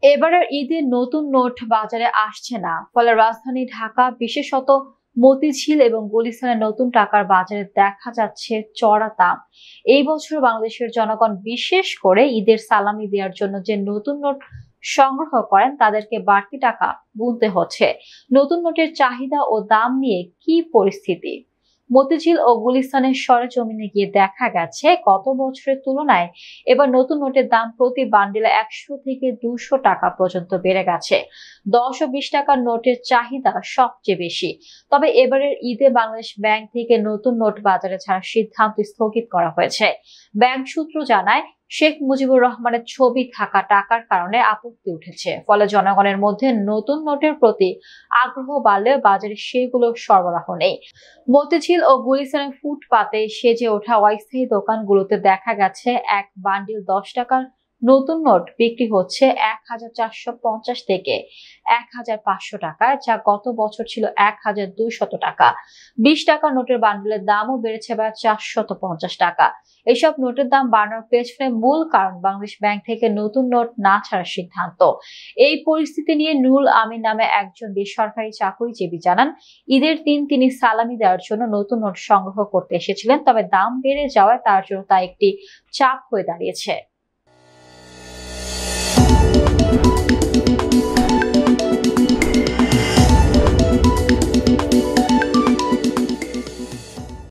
এবারের ঈদে নতুন নোট বাজারে আসছে না, ফলে রাজধানী ঢাকা বিশেষত মতিঝিল এবং গুলিস্তানের নতুন টাকার বাজারে দেখা যাচ্ছে চড়া দাম। এই বছর বাংলাদেশের জনগণ বিশেষ করে ঈদের সালামি দেওয়ার জন্য যে নতুন নোট সংগ্রহ করেন তাদেরকে বাড়তি টাকা গুনতে হচ্ছে। নতুন নোটের চাহিদা ও দাম নিয়ে কি পরিস্থিতি? মতিঝিল ও গুলিস্তানের সরেজমিনে গিয়ে দেখা গেছে গত বছরের তুলনায় এবার নতুন নোটের দাম প্রতি বান্ডিলে ১০০ থেকে ২০০ টাকা পর্যন্ত বেড়ে গেছে। ১০ ও ২০ টাকার নোটের চাহিদা সবচেয়ে বেশি। তবে এবারের ঈদে বাংলাদেশ ব্যাংক থেকে নতুন নোট বাজারে ছাড়ার সিদ্ধান্ত স্থগিত করা হয়েছে। ব্যাংক সূত্র জানায়, শেখ মুজিবুর রহমানের ছবি থাকা টাকার কারণে আপত্তি উঠেছে, ফলে জনগণের মধ্যে নতুন নোটের প্রতি আগ্রহ বাড়লেও বাজারে সেগুলো সরবরাহ নেই। মতিঝিল ও গুলিস্তানের ফুটপাতে সেজে ওঠা অস্থায়ী দোকানগুলোতে দেখা গেছে এক বান্ডিল ১০ টাকার নতুন নোট বিক্রি হচ্ছে ১,৪৫০ থেকে ১,৫০০ টাকায়, যা গত বছর ছিল ১,২০০ টাকা। ২০ টাকার নোটের বান্ডিলের দামও বেড়েছে প্রায় ৪৫০ টাকা। এসব নোটের দাম বাড়ানোর পেছনে মূল কারণ বাংলাদেশ ব্যাংক থেকে নতুন নোট না ছাড়ার সিদ্ধান্ত। এই পরিস্থিতি নিয়ে নুরুল আমিন নামে একজন বেসরকারি চাকরিজীবী জানান, ঈদের দিন তিনি সালামি দেওয়ার জন্য নতুন নোট সংগ্রহ করতে এসেছিলেন, তবে দাম বেড়ে যাওয়ায় তার জন্য তা একটি চাপ হয়ে দাঁড়িয়েছে।